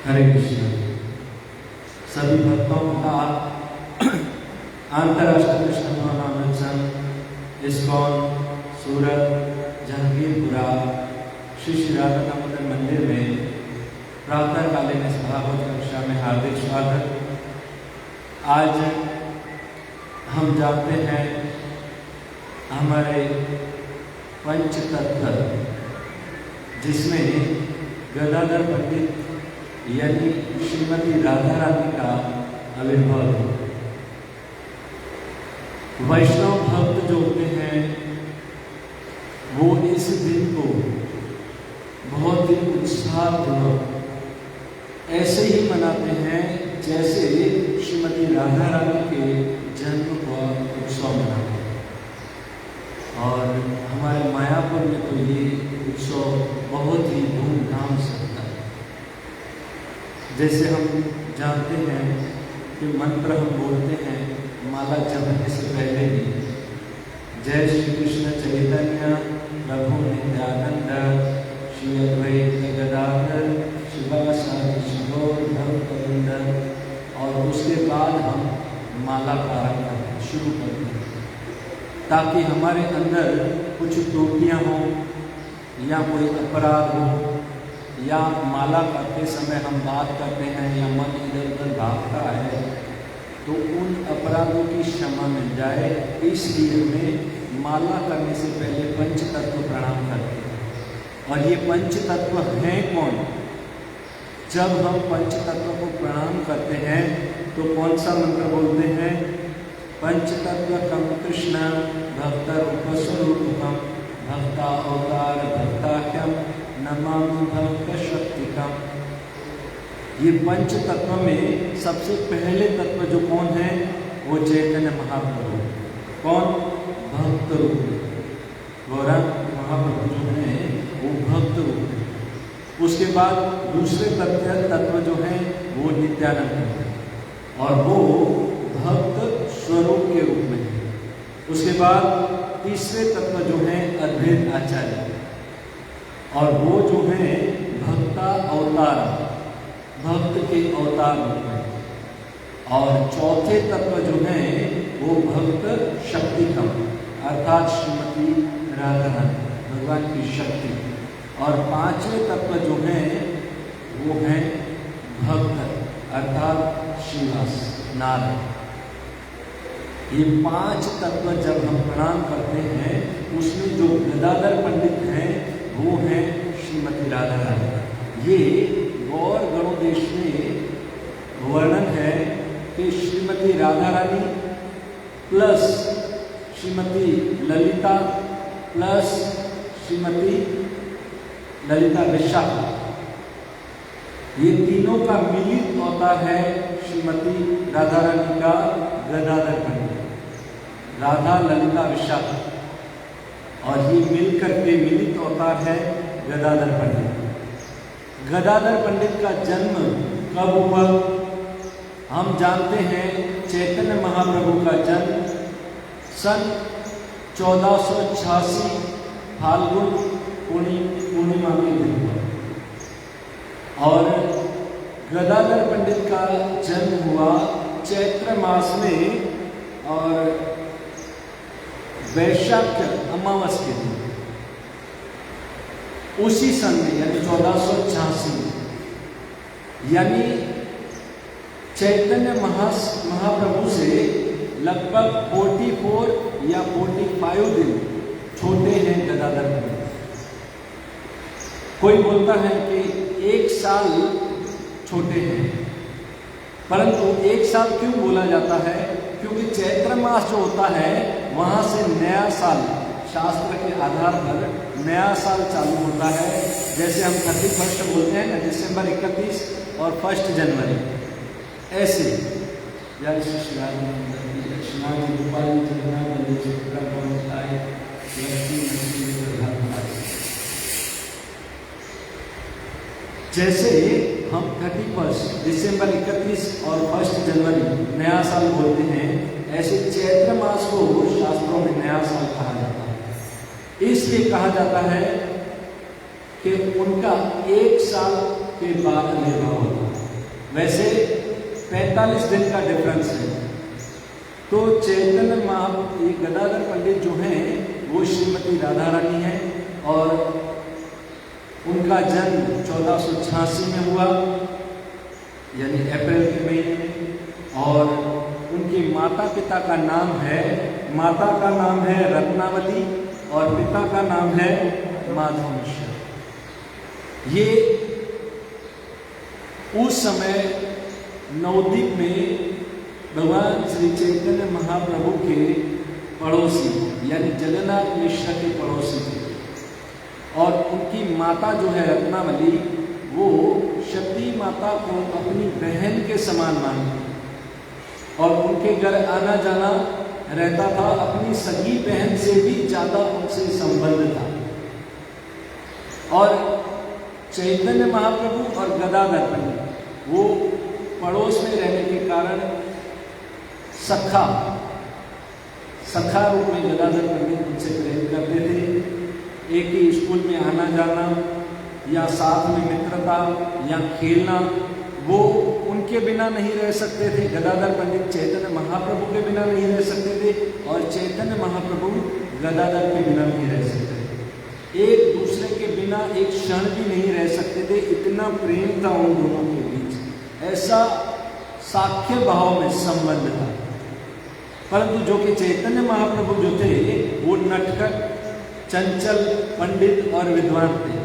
हरे कृष्ण। सभी भक्तों का अंतर्राष्ट्रीय कृष्ण महानाम संघ इस्कॉन सूरत जहांगीरपुरा श्री श्री राधा दामोदर मंदिर में प्रातःकालीन इस भागवत कक्षा में हार्दिक स्वागत। आज हम जानते हैं हमारे पंच तत्व, जिसमें गदाधर पंडित यानी श्रीमती राधा रानी का आविर्भाव। वैष्णव भक्त जो होते हैं वो इस दिन को बहुत ही उत्साहपूर्वक ऐसे ही मनाते हैं जैसे श्रीमती राधा रानी के जन्म का उत्सव मनाते हैं। और हमारे मायापुर में तो ये उत्सव बहुत ही धूमधाम से होता है। जैसे हम जानते हैं कि मंत्र हम बोलते हैं माला जपने से पहले ही, जय श्री कृष्ण चैतन्य प्रभु नित्यानंद श्री अद्वैत गदाधर शिवासादि शिवोर भक्तवृंद, और उसके बाद हम माला प्रारंभ करते शुरू करते हैं, ताकि हमारे अंदर कुछ त्रुटियाँ हों या कोई अपराध हो, या माला करते समय हम बात करते हैं या मन इधर उधर भागता है तो उन अपराधों की क्षमा मिल जाए। इसलिए हमें माला करने से पहले पंच तत्व प्रणाम करते हैं। और ये पंच तत्व हैं कौन? जब हम पंच तत्व को प्रणाम करते हैं तो कौन सा मंत्र बोलते हैं? पंच तत्व कम कृष्ण भक्त रूप स्वरूपम भक्ता अवतार भक्ताख्यम नमामि भक्त शक्तिकम। ये पंच तत्व में सबसे पहले तत्व जो कौन है वो चैतन्य महाप्रभु। कौन? भक्त रूप। गौरंग महाप्रभु जो है वो भक्त रूप है। उसके बाद दूसरे तत्व जो है वो नित्यानंद है और वो भक्त स्वरूप के रूप में है। उसके बाद तीसरे तत्व जो है अद्वैत आचार्य, और वो जो है भक्ता अवतार, भक्त के अवतार रूप में। और चौथे तत्व जो है वो भक्त शक्तिकम, अर्थात श्रीमती राधा रानी भगवान की शक्ति। और पांचवें तत्व जो है वो है भक्त अर्थात श्रीवास नारायण। ये पांच तत्व जब हम प्रणाम करते हैं उसमें जो गदाधर पंडित हैं वो हैं श्रीमती राधा रानी। ये गौर गणोदेश में वर्णन है कि श्रीमती राधा रानी प्लस श्रीमती ललिता प्लस श्रीमती ललिता विशाखा, ये तीनों का मिलित होता है श्रीमती राधा रानी का गदाधर पंडित, राधा ललिता विशाखा, और ये मिलकर के मिलित होता है गदाधर पंडित। गदाधर पंडित का जन्म कब हुआ? हम जानते हैं चैतन्य महाप्रभु का जन्म सन 1486 फाल्गुन पूर्णिमा के दिन हुआ। और गदाधर पंडित का जन्म हुआ चैत्र मास में और वैशाख अमावस के दिन, उसी सन में यानी 1486, यानी चैतन्य महाप्रभु से लगभग 44 या 45 दिन छोटे हैं गदाधर पंडित। कोई बोलता है कि 1 साल छोटे हैं, परंतु 1 साल क्यों बोला जाता है? क्योंकि चैत्र मास जो होता है वहाँ से नया साल, शास्त्र के आधार पर नया साल चालू होता है। जैसे हम 31 बोलते हैं ना, दिसंबर 31 और 1 जनवरी, ऐसे जैसे हम 31 दिसंबर 31 और 1 जनवरी नया साल बोलते हैं, ऐसे चैत्र मास को शास्त्रों में नया साल कहा जाता है। इसलिए कहा जाता है कि उनका 1 साल के बाद आविर्भाव होता है। वैसे 45 दिन का डिफरेंस है। तो चैतन्य महाप्रभु गदाधर पंडित जो हैं वो श्रीमती राधा रानी हैं और उनका जन्म 1486 में हुआ, यानी अप्रैल के महीने में। और उनके माता पिता का नाम है, माता का नाम है रत्नावती और पिता का नाम है माधव मिश्र। ये उस समय नवद्वीप में भगवान श्री चैतन्य महाप्रभु के पड़ोसी यानी जगन्नाथ मिश्र के पड़ोसी थे। और उनकी माता जो है रत्नावली, वो शक्ति माता को अपनी बहन के समान मानती और उनके घर आना जाना रहता था। अपनी सगी बहन से भी ज़्यादा उनसे संबंध था। और चैतन्य महाप्रभु और गदाधर पंडित वो पड़ोस में रहने के कारण सखा रूप में गदाधर पंडित उनसे प्रेम करते थे। एक ही स्कूल में आना जाना या साथ में मित्रता या खेलना, वो उनके बिना नहीं रह सकते थे। गदाधर पंडित चैतन्य महाप्रभु के बिना नहीं रह सकते थे और चैतन्य महाप्रभु गदाधर के बिना नहीं रह सकते थे। एक दूसरे के बिना एक क्षण भी नहीं रह सकते थे, इतना प्रेम था उन दोनों के बीच। ऐसा साख्य भाव में संबंध था। परंतु जो कि चैतन्य महाप्रभु जो थे वो नटखट, चंचल, पंडित और विद्वान थे।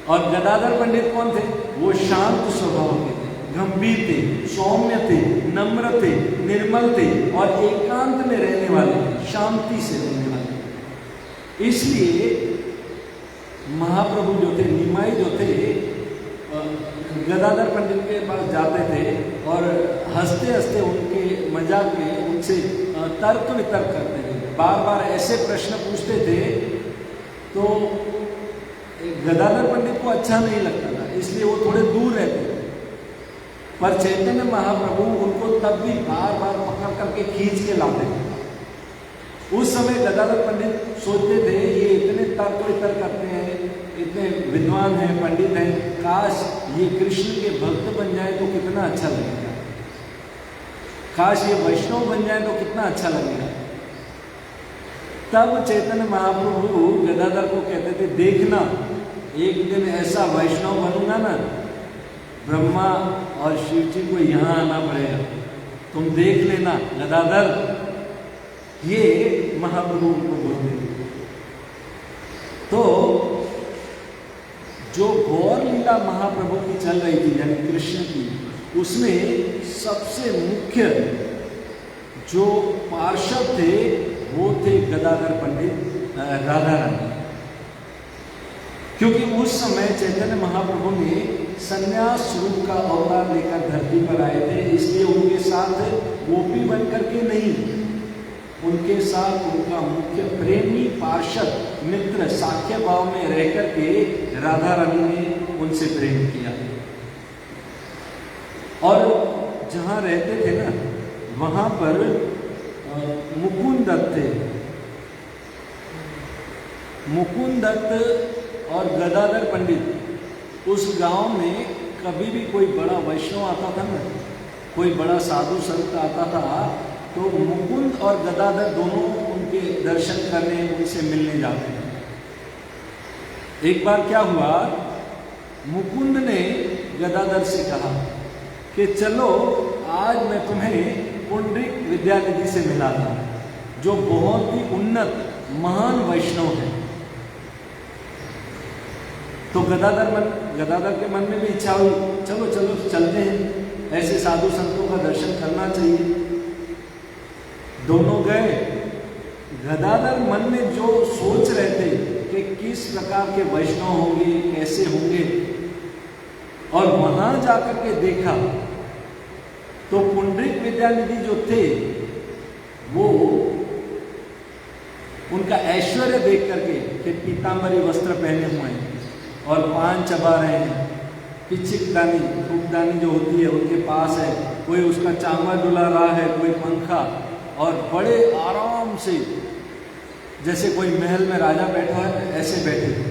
और गदाधर पंडित कौन थे? वो शांत स्वभाव के थे, गंभीर थे, सौम्य थे, नम्र थे, निर्मल थे और एकांत में रहने वाले थे, शांति से रहने वाले। इसलिए महाप्रभु जो थे, निमाई जो थे, गदाधर पंडित के पास जाते थे और हंसते हंसते उनके मजाक में उनसे तर्क वितर्क करते थे। बार बार ऐसे प्रश्न पूछते थे तो गदाधर पंडित को अच्छा नहीं लगता था, इसलिए वो थोड़े दूर रहते थे। पर चैतन्य महाप्रभु उनको तब भी बार बार पकड़ करके खींच के लाते थे। उस समय गदाधर पंडित सोचते थे ये इतने तर्क वितर्क करते हैं, इतने विद्वान हैं, पंडित हैं, काश ये कृष्ण के भक्त बन जाए तो कितना अच्छा लगेगा, काश ये वैष्णव बन जाए तो कितना अच्छा लगेगा। तब चैतन्य महाप्रभु गदाधर को कहते थे, देखना एक दिन ऐसा वैष्णव बनूंगा ना, ब्रह्मा और शिव जी को यहाँ आना पड़ेगा, तुम देख लेना गदाधर। ये महाप्रभु को बोलते थे। तो जो गौर लीला महाप्रभु की चल रही थी यानी कृष्ण की, उसमें सबसे मुख्य जो पार्षद थे वो थे गदाधर पंडित राधा रानी। क्योंकि उस समय चैतन्य महाप्रभु ने संन्यास रूप का अवतार लेकर धरती पर आए थे, इसलिए उनके साथ गोपी बन करके नहीं, उनके साथ उनका मुख्य प्रेमी, पार्षद, मित्र, साख्य भाव में रह करके राधा रानी ने उनसे प्रेम किया। और जहाँ रहते थे ना, वहाँ पर मुकुंद दत्त थे। मुकुंद दत्त और गदाधर पंडित उस गांव में कभी भी कोई बड़ा वैष्णव आता था ना, कोई बड़ा साधु संत आता था, तो मुकुंद और गदाधर दोनों उनके दर्शन करने, उनसे मिलने जाते थे। एक बार क्या हुआ, मुकुंद ने गदाधर से कहा कि चलो आज मैं तुम्हें पुंडरीक विद्यानिधि से मिला था, जो बहुत ही उन्नत महान वैष्णव है। तो गदाधर के मन में भी इच्छा हुई, चलो चलो चलते हैं, ऐसे साधु संतों का दर्शन करना चाहिए। दोनों गए। गदाधर मन में जो सोच रहे थे कि किस प्रकार के वैष्णव होंगे, कैसे होंगे, और वहां जाकर के देखा तो पुंडरीक विद्यानिधि जो थे वो उनका ऐश्वर्य देख करके कि पीतांबरी वस्त्र पहने हुए हैं और पान चबा रहे हैं, पिचिकदानी, फूकदानी जो होती है उनके पास है, कोई उसका चांवर डुला रहा है, कोई पंखा, और बड़े आराम से जैसे कोई महल में राजा बैठा है ऐसे बैठे थे।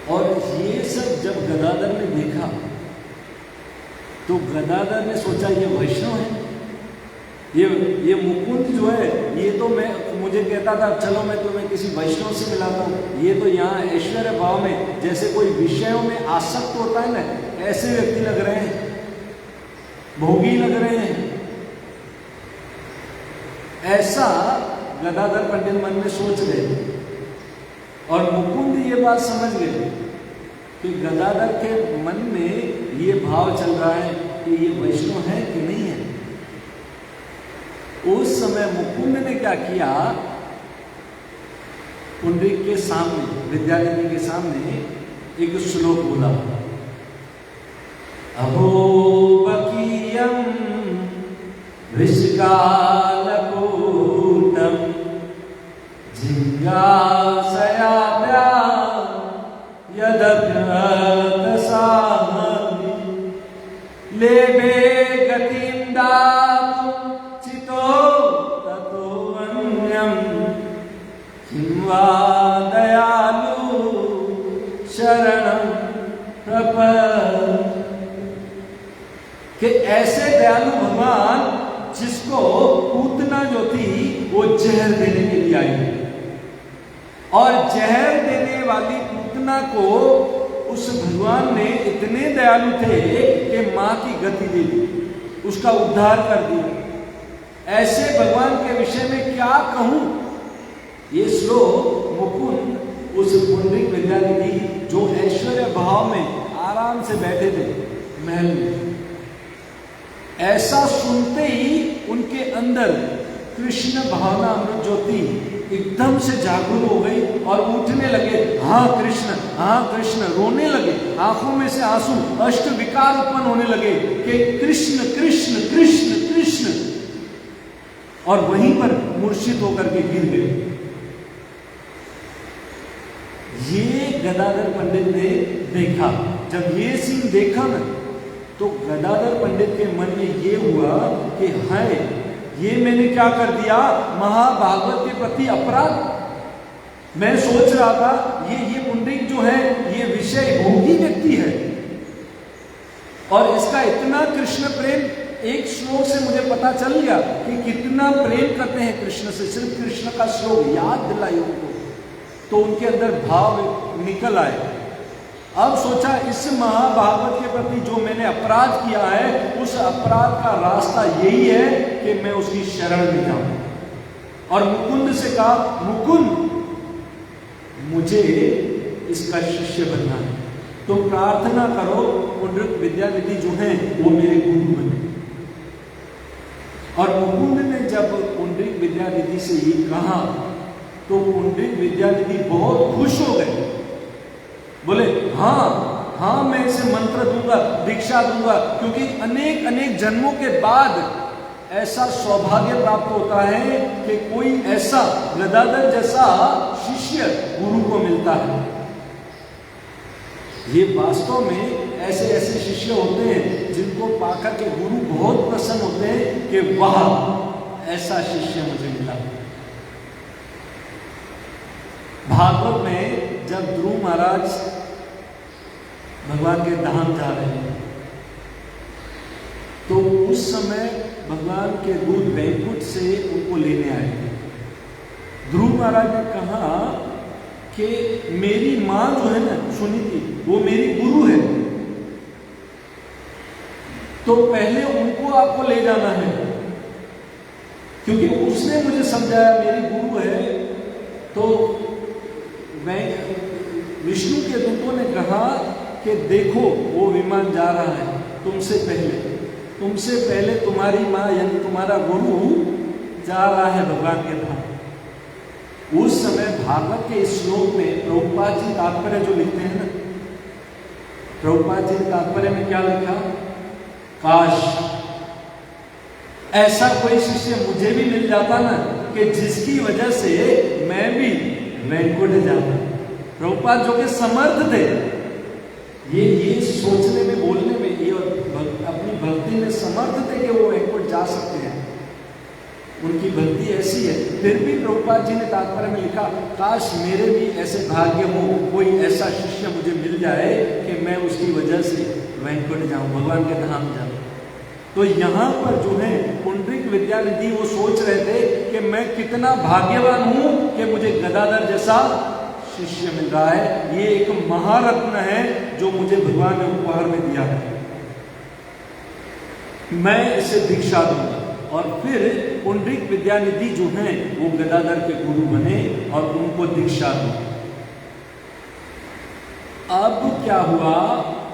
और ये सब जब गदाधर ने देखा तो गदाधर ने सोचा ये वैष्णव है, ये मुकुंद जो है ये तो मुझे कहता था चलो मैं तुम्हें किसी वैष्णव से मिलाता हूँ, ये तो यहाँ ऐश्वर्य भाव में जैसे कोई विषयों में आसक्त होता है ना, ऐसे व्यक्ति लग रहे हैं, भोगी लग रहे हैं। ऐसा गदाधर पंडित मन में सोच रहे और मुकुंद ये बात समझ गए कि गदाधर के मन में ये भाव चल रहा है कि ये वैष्णव है कि नहीं है। उस समय मुकुंद ने क्या किया, पुंडरीक के सामने, विद्यानिधि के सामने एक श्लोक बोला, अहोबकीयम वृषकालकूटम जिज्ञासयाम्या यदभ्यदसामि लेभे गतिं दातुं चितो ततो अन्यं किं वा दयालु शरणं प्रपद्ये। कि ऐसे दयालु भगवान जिसको पूतना जो थी वो जहर देने के लिए आई और जहर देने वाली पूतना को उस भगवान ने इतने दयालु थे कि मां की गति दे दी, उसका उद्धार कर दिया। ऐसे भगवान के विषय में क्या कहूं। ये श्लोक मुकुंद उस पुंडरीक विद्यानिधि जो ऐश्वर्य भाव में आराम से बैठे थे महल में, ऐसा सुनते ही उनके अंदर कृष्ण भावना अमृत ज्योति एकदम से जागरूक हो गई और उठने लगे, हाँ कृष्ण, रोने लगे, आंखों में से आंसू, अष्ट विकार उत्पन्न होने लगे कि कृष्ण कृष्ण कृष्ण कृष्ण, और वहीं पर मूर्छित होकर के गिर गए। ये गदाधर पंडित ने देखा। जब ये सीन देखा ना तो गदाधर पंडित के मन में ये हुआ कि हाय, ये मैंने क्या कर दिया, महाभागवत के प्रति अपराध। मैं सोच रहा था ये पुंडरीक जो है ये विषय भोगी व्यक्ति है और इसका इतना कृष्ण प्रेम, एक श्लोक से मुझे पता चल गया कि कितना प्रेम करते हैं कृष्ण से। सिर्फ कृष्ण का श्लोक याद दिलाए उनको तो उनके अंदर भाव निकल आए। अब सोचा इस महाभागवत के प्रति जो मैंने अपराध किया है उस अपराध का रास्ता यही है कि मैं उसकी शरण में जाऊं। और मुकुंद से कहा, मुकुंद मुझे इसका शिष्य बनना है, तुम प्रार्थना करो पुंडरीक विद्यानिधि जो हैं वो मेरे गुरु बने। और मुकुंद ने जब पुंडरीक विद्यानिधि से ये कहा तो पुंडरीक विद्यानिधि बहुत खुश हो गए, बोले हाँ मैं इसे मंत्र दूंगा, दीक्षा दूंगा, क्योंकि अनेक अनेक जन्मों के बाद ऐसा सौभाग्य प्राप्त होता है कि कोई ऐसा गदाधर जैसा शिष्य गुरु को मिलता है। ये वास्तव में ऐसे ऐसे शिष्य होते हैं जिनको पाकर के गुरु बहुत प्रसन्न होते हैं कि वाह ऐसा शिष्य मुझे मिला। भागवत में जब ध्रुव महाराज भगवान के धाम जा रहे हैं तो उस समय भगवान के दूत वैकुंठ से उनको लेने आए। ध्रुव महाराज ने कहा कि मेरी मां जो है ना सुनीति, वो मेरी गुरु है, तो पहले उनको आपको ले जाना है, क्योंकि उसने मुझे समझाया मेरी गुरु है। तो विष्णु के दूतों ने कहा कि देखो वो विमान जा रहा है तुमसे पहले तुम्हारी माँ यानी तुम्हारा गुरु जा रहा है भगवान के धाम। उस समय भागवत के इस श्लोक में प्रभुपाद जी तात्पर्य जो लिखते हैं ना, प्रभुपाद जी तात्पर्य में क्या लिखा, काश ऐसा कोई शिष्य मुझे भी मिल जाता ना कि जिसकी वजह से मैं भी वैकुंठ जाता। प्रभुपाद जो कि समर्थ थे ये सोचने में, बोलने में, ये अपनी भक्ति में समर्थ थे कि वो वैकुंठ जा सकते हैं। उनकी भक्ति ऐसी है। फिर भी प्रभुपाद जी ने तात्पर्य में लिखा, काश मेरे भी ऐसे भाग्य हो, कोई ऐसा शिष्य मुझे मिल जाए कि मैं उसकी वजह से वैकुंठ जाऊं, भगवान के धाम जाऊं। तो यहाँ पर जो है पुंडरीक विद्यानिधि वो सोच रहे थे कि मैं कितना भाग्यवान हूं कि मुझे गदाधर जैसा शिष्य मिल रहा है। ये एक महारत्न है जो मुझे भगवान ने उपहार में दिया है, मैं इसे दीक्षा दूंगा। और फिर पुंडरीक विद्यानिधि जो हैं वो गदाधर के गुरु बने और उनको दीक्षा दी। अब क्या हुआ,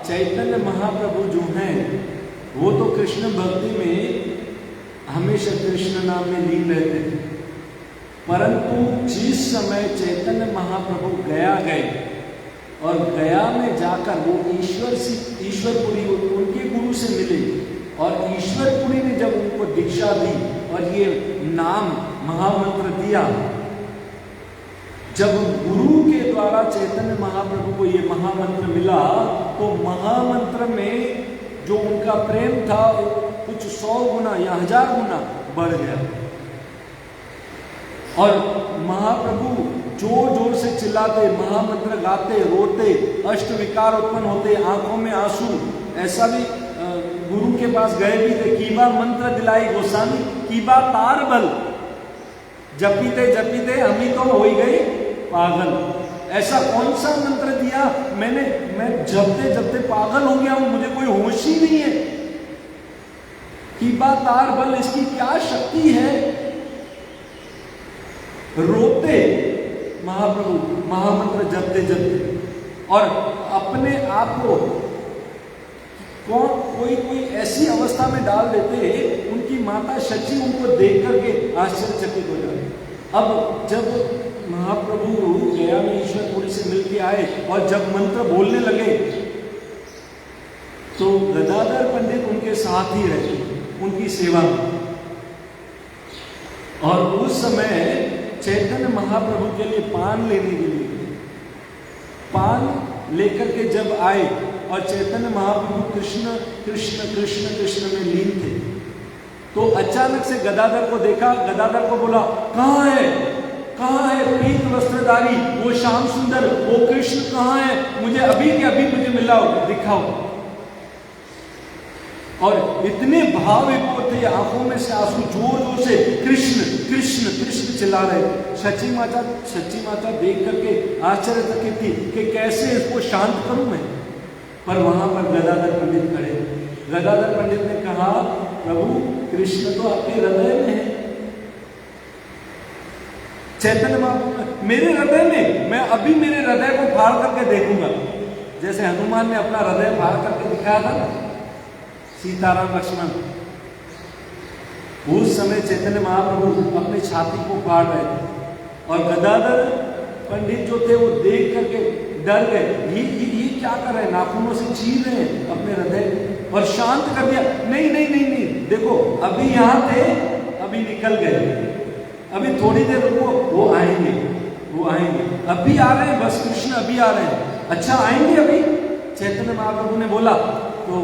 चैतन्य महाप्रभु जो हैं वो तो कृष्ण भक्ति में हमेशा कृष्ण नाम में लीन रहते थे, परंतु जिस समय चैतन्य महाप्रभु गया गए और गया में जाकर वो ईश्वरपुरी उनके गुरु से मिले और ईश्वरपुरी ने जब उनको दीक्षा दी और ये नाम महामंत्र दिया, जब गुरु के द्वारा चैतन्य महाप्रभु को ये महामंत्र मिला तो महामंत्र में जो उनका प्रेम था कुछ 100 गुना या 1000 गुना बढ़ गया। और महाप्रभु जोर जोर से चिल्लाते, महामंत्र गाते, रोते, अष्ट विकार उत्पन्न होते, आंखों में आंसू। ऐसा भी गुरु के पास गए भी थे, कीबा मंत्र दिलाई गोसामी, कीबा तार बल, जपीते जपीते हम ही तो हो ही गए पागल। ऐसा कौन सा मंत्र दिया मैं जपते जपते पागल हो गया हूं, मुझे कोई होश ही नहीं है। कीबा तार बल, इसकी क्या शक्ति है। रोते महाप्रभु महामंत्र जपते जपते, और अपने आप को कोई ऐसी अवस्था में डाल देते, उनकी माता शची उनको देख करके आश्चर्यचकित हो जाती। अब जब महाप्रभु गया में ईश्वरपुरी से मिलके आए और जब मंत्र बोलने लगे तो गदाधर पंडित उनके साथ ही रहे, उनकी सेवा में। और उस समय चैतन्य महाप्रभु के लिए पान लेने के लिए, पान लेकर के जब आए और चैतन्य महाप्रभु कृष्ण कृष्ण कृष्ण कृष्ण में लीन थे, तो अचानक से गदाधर को देखा। गदाधर को बोला, कहाँ है पीत वस्त्रधारी वो श्याम सुंदर, वो कृष्ण कहाँ है, मुझे अभी के अभी मुझे मिलाओ, दिखाओ। और इतने भाव विभोर थे, आंखों में से आंसू जोर जोर से कृष्ण कृष्ण कृष्ण चिल्ला रहे। सच्ची माता देख करके आश्चर्यचकित थी कि कैसे इसको शांत करूं मैं। पर वहां पर गदाधर पंडित खड़े। गदाधर पंडित ने कहा, प्रभु कृष्ण तो आपके हृदय में है। चैतन्य महाप्रभु मेरे हृदय में, मैं अभी मेरे हृदय को फाड़ करके देखूंगा। जैसे हनुमान ने अपना हृदय फाड़ करके दिखाया था ना सीताराम लक्ष्मण, उस समय चैतन्य महाप्रभु अपनी छाती को फाड़ रहे थे और गदाधर पंडित जो थे वो देख करके डर गए। ये क्या कर रहे हैं, नाखूनों से चीर रहे हैं अपने हृदय, और शांत कर दिया। नहीं, देखो अभी यहां थे, अभी निकल गए, अभी थोड़ी देर रुको, वो आएंगे, अभी आ रहे हैं, बस कृष्ण अभी आ रहे हैं। अच्छा आएंगे अभी, चैतन्य महाप्रभु ने बोला तो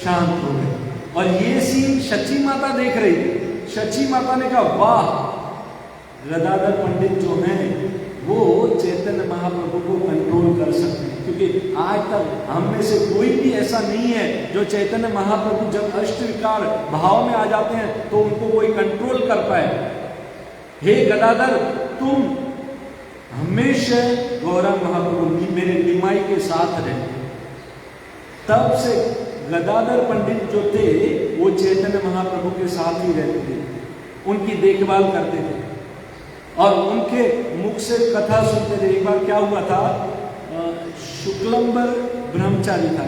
शांत हो गए। और ये सीन शची माता देख रही थी। शची माता ने कहा, वाह, गदाधर पंडित जो हैं वो चैतन्य महाप्रभु को कंट्रोल कर सकते हैं, क्योंकि आज तक हम में से कोई भी ऐसा नहीं है जो चैतन्य महाप्रभु जब अष्टविकार भाव में आ जाते हैं तो उनको कोई कंट्रोल कर पाए। हे गदाधर, तुम हमेशा गौरंग महाप्रभु मेरे निमाई के साथ रहे। तब से गदाधर पंडित जो थे वो चैतन्य महाप्रभु के साथ ही रहते थे, उनकी देखभाल करते थे और उनके मुख से कथा सुनते थे। एक बार क्या हुआ था, शुक्लंबर ब्रह्मचारी था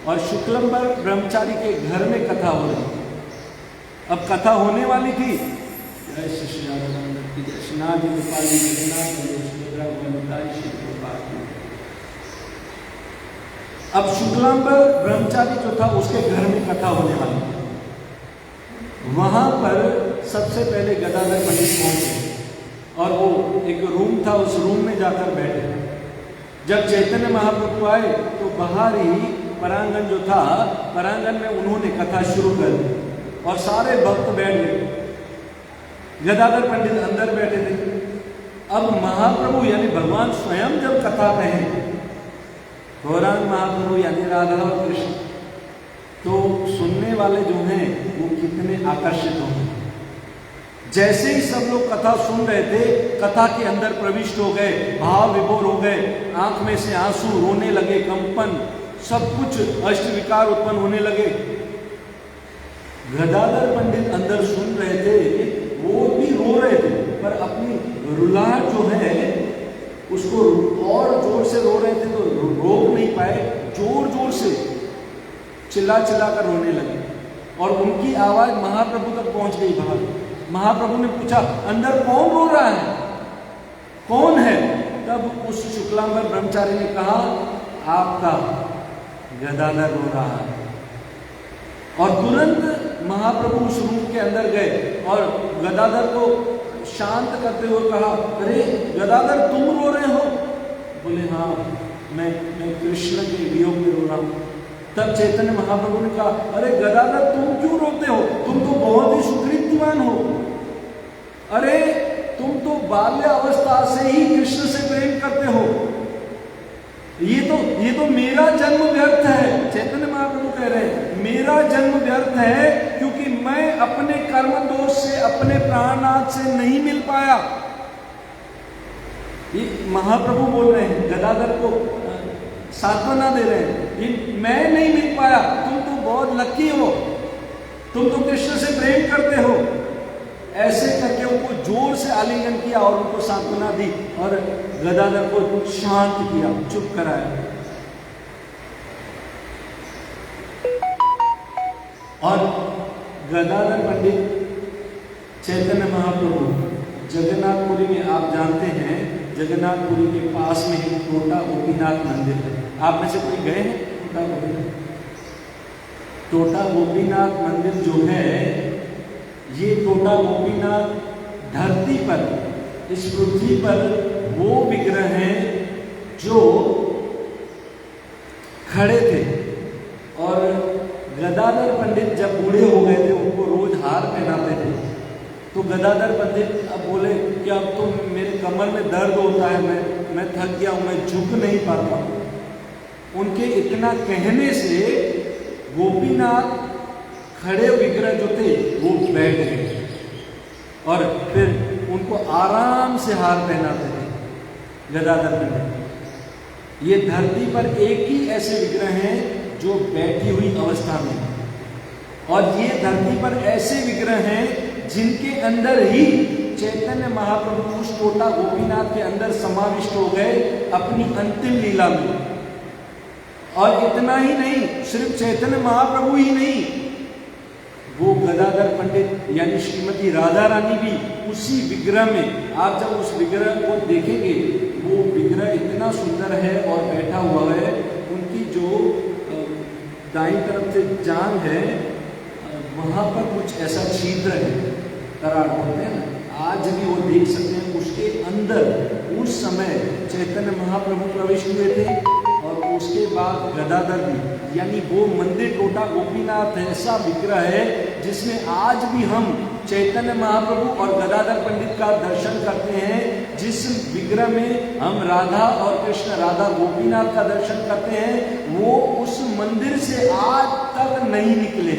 और शुक्लंबर ब्रह्मचारी के घर में कथा हो रही थी। अब कथा होने वाली थी, जय श्री अब शुक्लांबर ब्रह्मचारी जो था उसके घर में कथा होने वाली थी। वहां पर सबसे पहले गदाधर पंडित पहुंचे और वो एक रूम था, उस रूम में जाकर बैठे। जब चैतन्य महाप्रभु आए तो बाहर ही परांगण जो था, परांगण में उन्होंने कथा शुरू कर दी और सारे भक्त बैठ गए। गदाधर पंडित अंदर बैठे थे। अब महाप्रभु यानी भगवान स्वयं जब कथा कहें, गौरांग महाप्रभु यानी राधा और कृष्ण, तो सुनने वाले जो हैं वो कितने आकर्षित होंगे। जैसे ही सब लोग कथा सुन रहे थे, कथा के अंदर प्रविष्ट हो गए, भाव विभोर हो गए, आंख में से आंसू, रोने लगे, कंपन, सब कुछ अष्ट विकार उत्पन्न होने लगे। गदाधर पंडित अंदर सुन रहे थे, वो भी रो रहे थे, पर अपनी रुलाहट जो है उसको और जोर से रो रहे थे तो रोक नहीं पाए, जोर जोर से चिल्ला चिल्ला कर रोने लगे और उनकी आवाज महाप्रभु तक पहुंच गई बाहर। महाप्रभु ने पूछा, अंदर कौन रो रहा है, कौन है? तब उस शुक्लांबर ब्रह्मचारी ने कहा, आपका गदाधर रो रहा है। और तुरंत महाप्रभु उस रूम के अंदर गए और गदाधर को शांत करते हुए कहा, अरे गदाधर तुम रो रहे हो? बोले, हाँ मैं कृष्ण के वियोग में रो रहा हूँ। तब चैतन्य महाप्रभु ने कहा, अरे गदाधर तुम क्यों रोते हो? तुम तो बहुत ही सुकृतिमान हो। अरे तुम तो बाल्य अवस्था से ही कृष्ण से प्रेम करते हो। ये तो मेरा जन्म व्यर्थ है। चैतन्य महाप्रभु कह रहे हैं, मेरा जन्म व्यर्थ है क्योंकि मैं अपने कर्म दोष से, अपने प्राणनाथ से नहीं मिल पाया। ये महाप्रभु बोल रहे हैं, गदाधर को सांत्वना दे रहे हैं, मैं नहीं मिल पाया, तुम तो बहुत लकी हो, तुम तो कृष्ण से प्रेम करते हो। ऐसे करके उनको जोर से आलिंगन किया और उनको सांत्वना दी और गदाधर को शांत किया, चुप कराया। और गदाधर पंडित चैतन्य महाप्रभु जगन्नाथपुरी में, आप जानते हैं जगन्नाथपुरी के पास में एक टोटा गोपीनाथ मंदिर है। आप में से कोई गए हैं टोटा गोपीनाथ? टोटा गोपीनाथ मंदिर जो है, ये टोटा गोपीनाथ धरती पर, इस पृथ्वी पर वो विग्रह हैं जो खड़े थे। और गदाधर पंडित जब बूढ़े हो गए थे, उनको रोज हार पहनाते थे। तो गदाधर पंडित अब बोले कि अब तो मेरे कमर में दर्द होता है, मैं थक गया हूँ, मैं झुक नहीं पाता हूँ। उनके इतना कहने से गोपीनाथ खड़े विग्रह जो थे वो बैठ गए और फिर उनको आराम से हार पहनाते थे गदाधर पंडित। ये धरती पर एक ही ऐसे विग्रह हैं जो बैठी हुई अवस्था में, और ये धरती पर ऐसे विग्रह हैं जिनके अंदर ही चैतन्य महाप्रभु उस टोटा गोपीनाथ के अंदर समाविष्ट हो गए अपनी अंतिम लीला में। और इतना ही नहीं, सिर्फ चैतन्य महाप्रभु ही नहीं, वो गदाधर पंडित यानी श्रीमती राधा रानी भी उसी विग्रह में, आप जब उस विग्रह को देखेंगे, वो विग्रह इतना सुंदर है और बैठा हुआ है। उनकी जो दाईं तरफ से जांघ है, वहाँ पर कुछ ऐसा छिद्र है, तराड़ बोलते हैं ना, आज भी वो देख सकते हैं। उसके अंदर उस समय चैतन्य महाप्रभु प्रवेश हुए थे और उसके बाद गदाधर भी, यानी वो मंदिर टोटा गोपीनाथ ऐसा विग्रह है जिसमें आज भी हम चैतन्य महाप्रभु और गदाधर पंडित का दर्शन करते हैं। जिस विग्रह में हम राधा और कृष्ण, राधा गोपीनाथ का दर्शन करते हैं, वो उस मंदिर से आज तक नहीं निकले।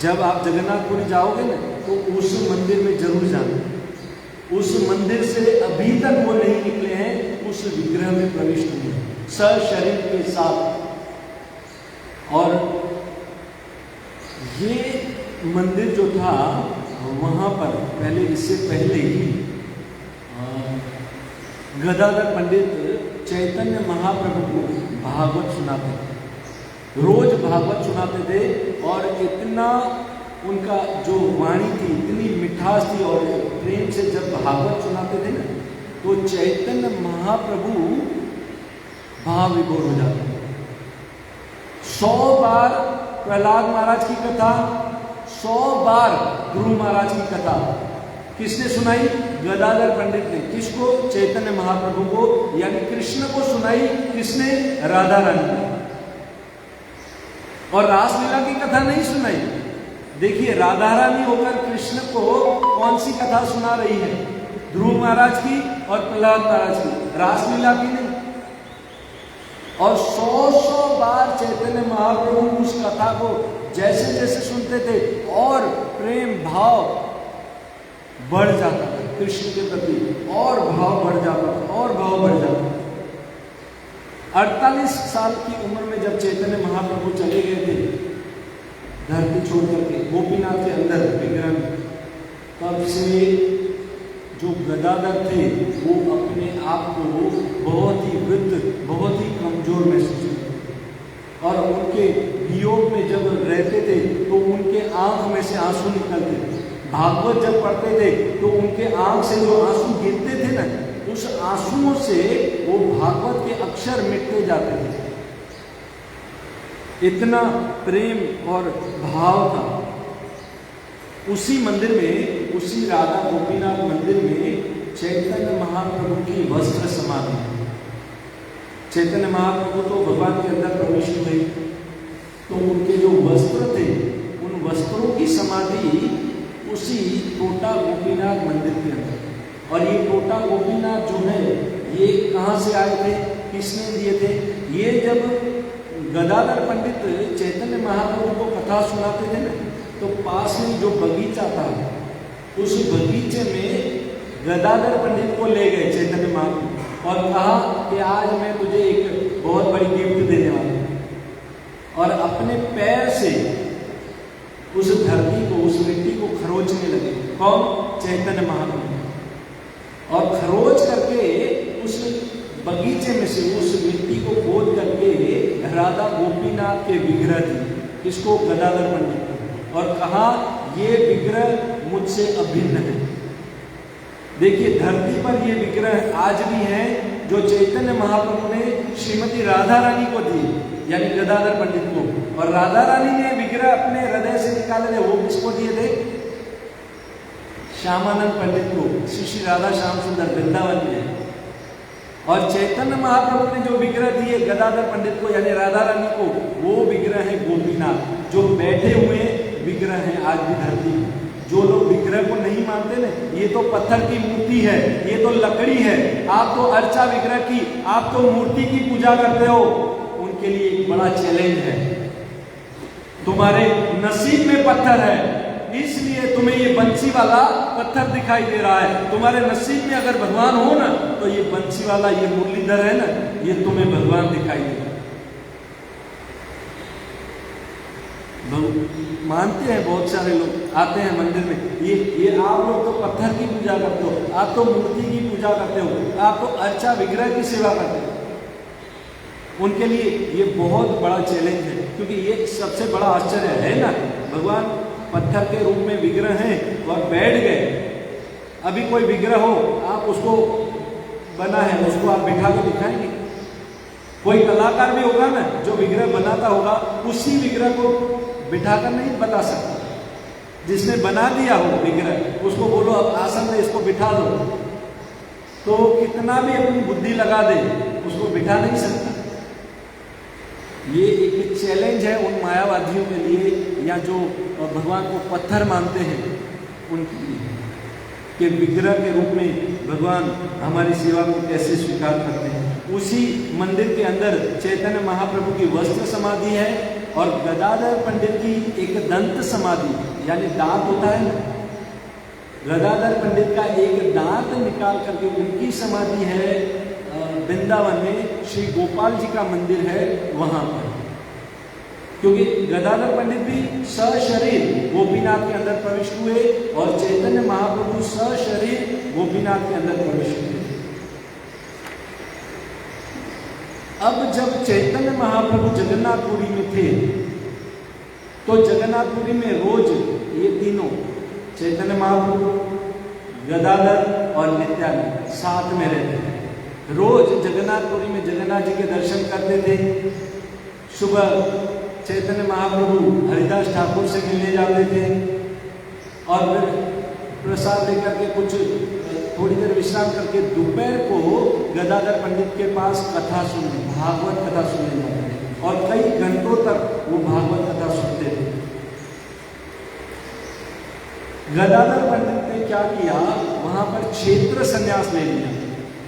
जब आप जगन्नाथपुरी जाओगे ना, तो उस मंदिर में जरूर जाना। उस मंदिर से अभी तक वो नहीं निकले हैं, उस विग्रह में प्रविष्ट हुए सशरीर के साथ। और ये मंदिर जो था, वहाँ पर पहले, इससे पहले ही गदाधर पंडित चैतन्य महाप्रभु को भागवत सुनाते थे, रोज भागवत सुनाते थे। और इतना उनका जो वाणी थी, इतनी मिठास थी, और प्रेम से जब भागवत सुनाते थे ना, तो चैतन्य महाप्रभु भाव विभोर हो जाते। 100 बार प्रहलाद महाराज की कथा, 100 बार ध्रुव महाराज की कथा किसने सुनाई? गदाधर पंडित ने। किसको? चैतन्य महाप्रभु को, यानी कृष्ण को सुनाई। किसने? राधा रानी ने। और रासलीला की कथा नहीं सुनाई, देखिए राधा रानी होकर कृष्ण को कौन सी कथा सुना रही है? ध्रुव महाराज की और प्रहलाद महाराज की, रासलीला की नहीं। और 100 बार चैतन्य महाप्रभु उस कथा को जैसे जैसे सुनते थे और प्रेम भाव बढ़ जाता था कृष्ण के प्रति, और भाव बढ़ जाता था, और भाव बढ़ जाता था। 48 साल की उम्र में जब चैतन्य महाप्रभु चले गए थे धरती छोड़ करके गोपीनाथ के अंदर विग्रह में, तब से जो गदाधर थे वो अपने आप को बहुत ही वृद्ध, बहुत ही कमजोर महसूस करते, और उनके वियोग में जब रहते थे तो उनके आंख में से आंसू निकलते थे। भागवत जब पढ़ते थे तो उनके आंख से जो आंसू गिरते थे ना, उस आंसुओं से वो भागवत के अक्षर मिटते जाते थे। इतना प्रेम और भाव था। उसी मंदिर में, उसी राधा गोपीनाथ मंदिर में चैतन्य महाप्रभु की वस्त्र समाधि। चैतन्य महाप्रभु तो भगवान के अंदर प्रवेश हुए, तो उनके जो वस्त्र थे उन वस्त्रों की समाधि उसी टोटा गोपीनाथ मंदिर के अंदर। और ये टोटा गोपीनाथ जो है ये कहाँ से आए थे, किसने दिए थे? ये जब गदाधर पंडित चैतन्य महाप्रभु को कथा सुनाते थे ना, तो पास में जो बगीचा था उस बगीचे में गदाधर पंडित को ले गए चैतन्य महाप्रभु और कहा कि आज मैं तुझे एक बहुत बड़ी गिफ्ट देने वाला हूं। और अपने पैर से उस धरती को, उस मिट्टी को खरोचने लगे। कौन? चैतन्य महाप्रभु। और खरोच करके उस बगीचे में से उस मिट्टी को खोद करके राधा गोपीनाथ के विग्रह थे। किसको? गदाधर पंडित को। और कहा ये विग्रह मुझसे अभिन्न है। देखिए धरती पर ये विग्रह आज भी हैं जो चैतन्य महाप्रभु ने श्रीमती राधा रानी को दिए, यानी गदाधर पंडित को। और राधा रानी ने विग्रह अपने हृदय से निकाले थे, वो किसको दिए थे? श्यामानंद पंडित को, श्री राधा श्याम सुंदर वृंदावन में। और चैतन्य महाप्रभु ने जो विग्रह दिए गदाधर पंडित को यानी राधा रानी को, वो विग्रह है गोपीनाथ, जो बैठे हुए विग्रह है आज भी धरती में। जो लोग विग्रह को नहीं मानते ना, ये तो पत्थर की मूर्ति है, ये तो लकड़ी है, आप तो अर्चा विग्रह की, आप तो मूर्ति की पूजा करते हो, उनके लिए एक बड़ा चैलेंज है। तुम्हारे नसीब में पत्थर है, इसलिए तुम्हें ये बंसी वाला पत्थर दिखाई दे रहा है। तुम्हारे नसीब में अगर भगवान हो ना, तो ये बंसी वाला, ये मुरलीधर है ना, ये तुम्हें भगवान दिखाई दे रहा है। मानते हैं बहुत सारे लोग आते हैं मंदिर में, ये आप लोग तो पत्थर की पूजा करते हो, आप तो मूर्ति की पूजा करते हो, आप तो अर्चा विग्रह की सेवा करते हो। उनके लिए ये बहुत बड़ा चैलेंज है, क्योंकि ये सबसे बड़ा आश्चर्य है ना, भगवान पत्थर के रूप में विग्रह हैं और बैठ गए। अभी कोई विग्रह हो, आप उसको बना है, उसको आप बिठा के दिखाएंगे? कोई कलाकार भी होगा ना जो विग्रह बनाता होगा, उसी विग्रह को बिठाकर नहीं बता सकता। जिसने बना दिया हो विग्रह, उसको बोलो अब आसन में इसको बिठा दो, तो कितना भी अपनी बुद्धि लगा दे, उसको बिठा नहीं सकता। ये एक चैलेंज है उन मायावादियों के लिए, या जो भगवान को पत्थर मानते हैं उनके लिए, कि विग्रह के रूप में भगवान हमारी सेवा को कैसे स्वीकार करते हैं। उसी मंदिर के अंदर चैतन्य महाप्रभु की वस्त्र समाधि है और गदाधर पंडित की एक दंत समाधि, यानी दांत होता है ना, गदाधर पंडित का एक दांत निकाल करके उनकी समाधि है वृंदावन में, श्री गोपाल जी का मंदिर है वहां पर। क्योंकि गदाधर पंडित भी सशरीर गोपीनाथ के अंदर प्रविष्ट हुए और चैतन्य महाप्रभु सशरीर गोपीनाथ के अंदर प्रविष्ट हुए। अब जब चैतन्य महाप्रभु जगन्नाथपुरी में थे, तो जगन्नाथपुरी में रोज ये तीनों चैतन्य महाप्रभु, गदाधर और नित्यानंद साथ में रहते थे। रोज जगन्नाथपुरी में जगन्नाथ जी के दर्शन करते थे। सुबह चैतन्य महाप्रभु हरिदास ठाकुर से मिलने जाते थे और फिर प्रसाद लेकर के कुछ थोड़ी देर विश्राम करके दोपहर को गदाधर पंडित के पास कथा सुनने, भागवत कथा सुनने जाते थे और कई घंटों तक वो भागवत कथा सुनते थे। गदाधर पंडित ने क्या किया, वहां पर क्षेत्र संन्यास ले लिया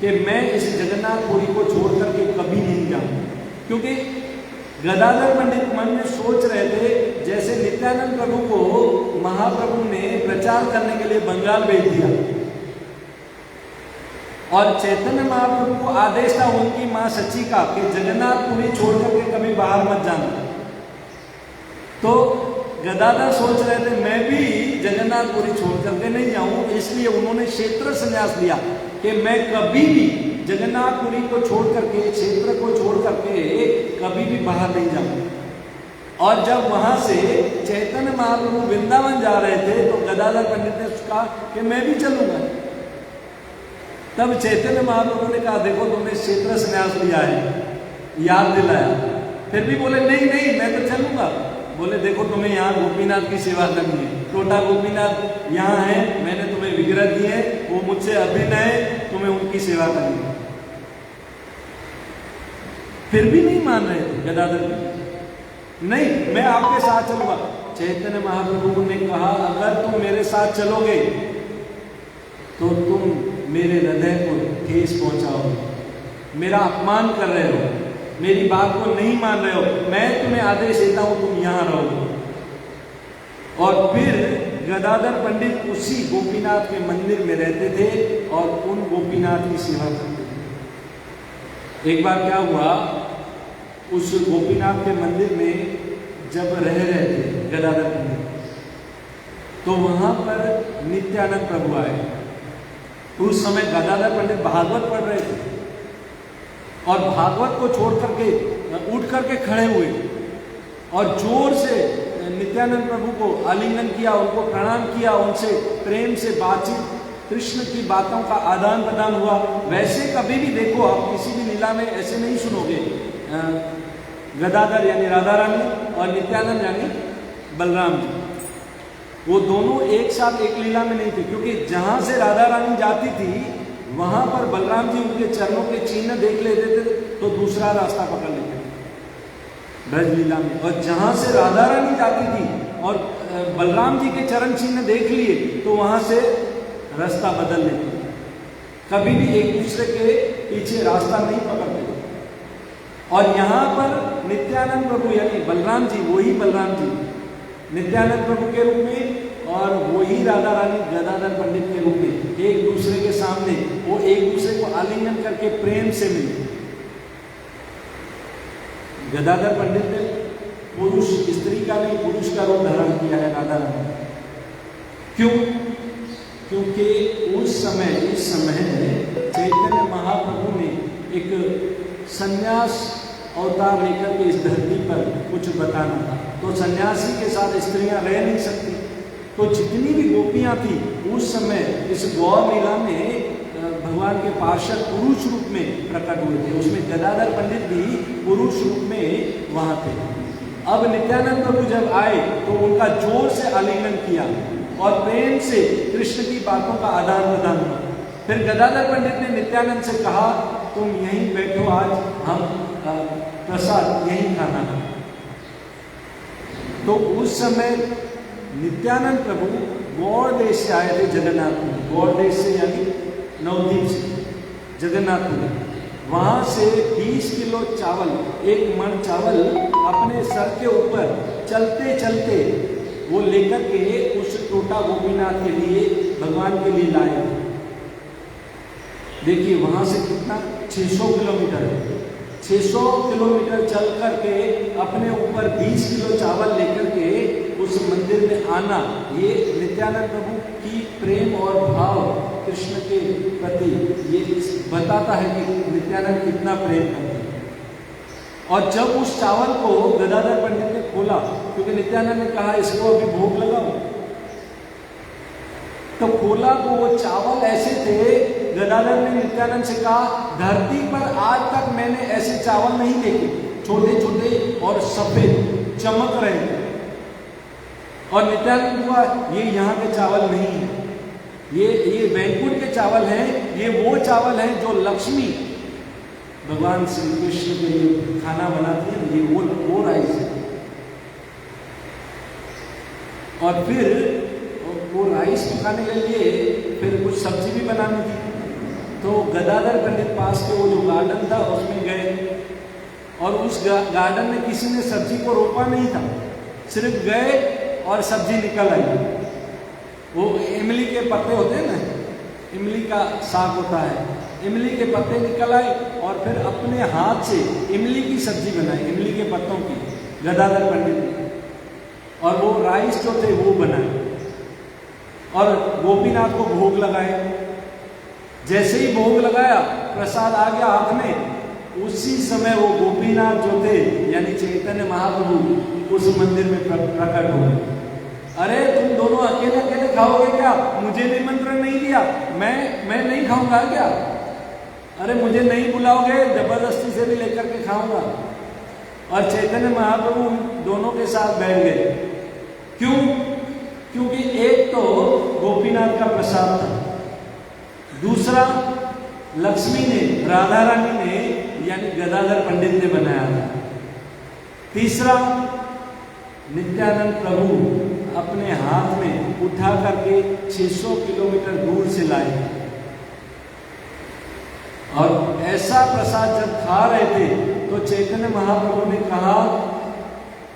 कि मैं इस जगन्नाथपुरी को छोड़ करके कभी नहीं जाऊंगा। क्योंकि गदाधर पंडित मन में सोच रहे थे जैसे नित्यानंद प्रभु को महाप्रभु ने प्रचार करने के लिए बंगाल भेज दिया और चैतन्य महाप्रभु को आदेश था उनकी मां सची का कि जगन्नाथपुरी छोड़ करके कभी बाहर मत जाना। तो गदाधर सोच रहे थे मैं भी जगन्नाथपुरी छोड़ करके नहीं जाऊं, इसलिए उन्होंने क्षेत्र संन्यास लिया कि मैं कभी भी जगन्नाथपुरी को छोड़ करके, क्षेत्र को छोड़ करके कभी भी बाहर नहीं जाऊंगा। और जब वहां से चैतन्य महाप्रभु वृंदावन जा रहे थे तो गदाधर पंडित ने कहा कि मैं भी चलूंगा। तब चैतन्य महाप्रभु ने कहा देखो तुमने क्षेत्र संन्यास लिया है, याद दिलाया, फिर भी बोले नहीं नहीं मैं तो चलूंगा। बोले देखो तुम्हें यहाँ गोपीनाथ की सेवा करनी है, टोटा गोपीनाथ यहाँ है, मैंने तुम्हें विग्रह दिए हैं, वो मुझसे अभिन्न है, तुम्हें उनकी सेवा करनी है। फिर भी नहीं मान रहे थे गदाधर, नहीं मैं आपके साथ चलूंगा। चैतन्य महाप्रभु ने कहा अगर तुम मेरे साथ चलोगे तो तुम मेरे हृदय को ठेस पहुंचाओगे, मेरा अपमान कर रहे हो, मेरी बात को नहीं मान रहे हो, मैं तुम्हें आदेश देता हूं तुम यहां रहोगे। और फिर गदाधर पंडित उसी गोपीनाथ के मंदिर में रहते थे और उन गोपीनाथ की सेवा करते थे। एक बार क्या हुआ, उस गोपीनाथ के मंदिर में जब रह रहे थे गदाधर पंडित, तो वहां पर नित्यानंद प्रभु आए। उस समय गदाधर पंडित भागवत पढ़ रहे थे और भागवत को छोड़ करके उठ करके खड़े हुए और जोर से नित्यानंद प्रभु को आलिंगन किया, उनको प्रणाम किया, उनसे प्रेम से बातचीत, कृष्ण की बातों का आदान प्रदान हुआ। वैसे कभी भी देखो आप किसी भी लीला में ऐसे नहीं सुनोगे। गदाधर यानी राधा रानी और नित्यानंद यानी बलराम जी, वो दोनों एक साथ एक लीला में नहीं थे, क्योंकि जहां से राधा रानी जाती थी वहां पर बलराम जी उनके चरणों के चिन्ह देख लेते थे तो दूसरा रास्ता पकड़ लेते थे ब्रज लीला में। और जहां से राधा रानी जाती थी और बलराम जी के चरण चिन्ह देख लिए तो वहां से रास्ता बदल लेते थे, कभी भी एक दूसरे के पीछे रास्ता नहीं पकड़ते थे। और यहाँ पर नित्यानंद प्रभु यानी बलराम जी, वही बलराम जी नित्यानंद प्रभु के रूप में और वही राधा रानी गदाधर पंडित के रूप में एक दूसरे के सामने वो एक दूसरे को आलिंगन करके प्रेम से मिले। गदाधर पंडित ने पुरुष, स्त्री का नहीं पुरुष का रूप धारण किया है राधा रानी। क्यों? क्योंकि उस समय, इस समय चैतन्य महाप्रभु ने एक सन्यास अवतार लेकर के इस धरती पर कुछ बताना था, तो सन्यासी के साथ स्त्रियां रह नहीं सकती। तो जितनी भी गोपियां थी उस समय इस गौर लीला में भगवान के पार्षद पुरुष रूप में प्रकट हुए थे, उसमें गदाधर पंडित भी पुरुष रूप में वहां थे। अब नित्यानंद प्रभु जब आए तो उनका जोर से आलिंगन किया और प्रेम से कृष्ण की बातों का आदान प्रदान हुआ। फिर गदाधर पंडित ने नित्यानंद से कहा तुम यहीं बैठो, आज हम प्रसाद यहीं खाना है। तो उस समय नित्यानंद प्रभु गौड़ देश से आए थे जगन्नाथपुरी, गौड़ देश से यानी नवद्वीप से जगन्नाथपुरी। वहां से 20 किलो चावल, एक मन चावल अपने सर के ऊपर चलते चलते वो लेकर के उस टोटा गोपीनाथ के लिए, भगवान के लिए लाए। देखिए वहां से कितना 600 किलोमीटर है, 600 किलोमीटर चल करके अपने ऊपर 20 किलो चावल लेकर के उस मंदिर में आना, ये नित्यानंद प्रभु की प्रेम और भाव कृष्ण के प्रति ये बताता है कि नित्यानंद कितना प्रेम करते हैं। और जब उस चावल को गदाधर पंडित ने खोला, क्योंकि नित्यानंद ने कहा इसको अभी भोग लगाओ, तो खोला तो वो चावल ऐसे थे, गदाधर ने नित्यानंद से कहा धरती पर आज तक मैंने ऐसे चावल नहीं देखे, छोटे छोटे और सफेद चमक रहे थे। और नित्यानंद हुआ ये यहाँ के चावल नहीं है, ये वैकुंठ के चावल हैं, ये वो चावल हैं जो लक्ष्मी भगवान श्री कृष्ण के लिए खाना बनाती है, ये वो राइस है। और फिर वो राइस पकाने के लिए फिर कुछ सब्जी भी बनानी थी। तो गदाधर पंडित पास के वो जो गार्डन था उसमें गए, और उस गार्डन में किसी ने सब्जी को रोपा नहीं था, सिर्फ गए और सब्जी निकल आई। वो इमली के पत्ते होते हैं ना, इमली का साग होता है, इमली के पत्ते निकल आए और फिर अपने हाथ से इमली की सब्जी बनाई, इमली के पत्तों की, गदाधर पंडित ने। और वो राइस जो थे वो बनाए और गोपीनाथ को भोग लगाए। जैसे ही भोग लगाया, प्रसाद आ गया हाथ में, उसी समय वो गोपीनाथ जो थे यानी चैतन्य महाप्रभु उस मंदिर में प्रकट हो गए। अरे तुम दोनों अकेले अकेले खाओगे क्या? मुझे निमंत्रण नहीं दिया, मैं नहीं खाऊंगा क्या? अरे मुझे नहीं बुलाओगे, जबरदस्ती से भी लेकर के खाऊंगा। और चैतन्य महाप्रभु दोनों के साथ बैठ गए। क्यों? क्योंकि एक तो गोपीनाथ का प्रसाद था, दूसरा लक्ष्मी ने, राधा रानी ने यानी गदाधर पंडित ने बनाया था, तीसरा नित्यानंद प्रभु अपने हाथ में उठा करके 600 किलोमीटर दूर से लाए। और ऐसा प्रसाद जब खा रहे थे तो चैतन्य महाप्रभु ने कहा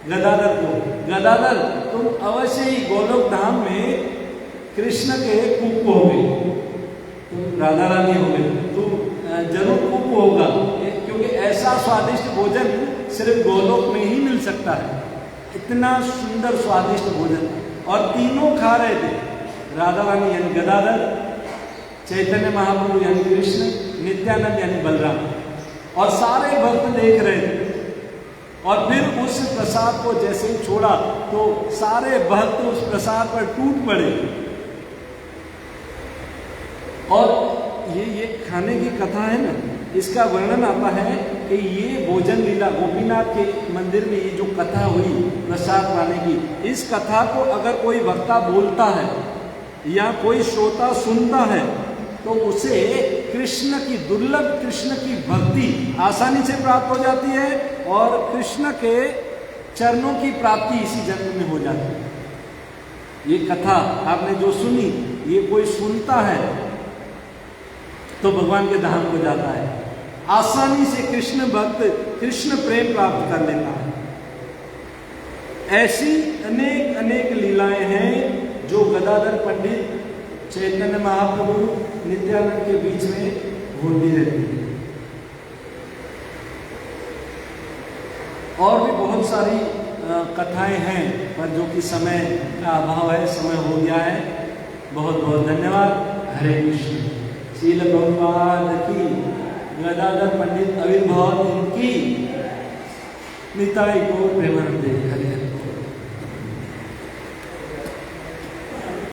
गदाधर को, गदाधर तुम अवश्य ही गोलोक धाम में कृष्ण के कुक होगे, तुम राधा रानी होगे, तुम जरूर कुक होगा, क्योंकि ऐसा स्वादिष्ट भोजन सिर्फ गोलोक में ही मिल सकता है, इतना सुंदर स्वादिष्ट भोजन। और तीनों खा रहे थे, राधा रानी यानी गदाधर, चैतन्य महाप्रभु यानी कृष्ण, नित्यानंद यानी बलराम, और सारे भक्त देख रहे थे। और फिर उस प्रसाद को जैसे ही छोड़ा तो सारे भक्त उस प्रसाद पर टूट पड़े। और ये खाने की कथा है ना, इसका वर्णन आता है कि ये भोजन लीला गोपीनाथ के मंदिर में ये जो कथा हुई प्रसाद पाने की, इस कथा को अगर कोई वक्ता बोलता है या कोई श्रोता सुनता है तो उसे कृष्ण की, दुर्लभ कृष्ण की भक्ति आसानी से प्राप्त हो जाती है और कृष्ण के चरणों की प्राप्ति इसी जन्म में हो जाती है। ये कथा आपने जो सुनी, ये कोई सुनता है तो भगवान के धाम को जाता है, आसानी से कृष्ण भक्त कृष्ण प्रेम प्राप्त कर लेता है। ऐसी अनेक अनेक लीलाएं हैं जो गदाधर पंडित, चैतन्य महाप्रभु, नित्यानंद के बीच में होती रहती है। और भी बहुत सारी कथाएं हैं, पर जो कि समय का अभाव है, समय हो गया है। बहुत बहुत धन्यवाद। हरे कृष्ण। श्रील प्रभुपाद की, गदाधर पंडित आविर्भाव दिन की, निताई गौर प्रेमानंद।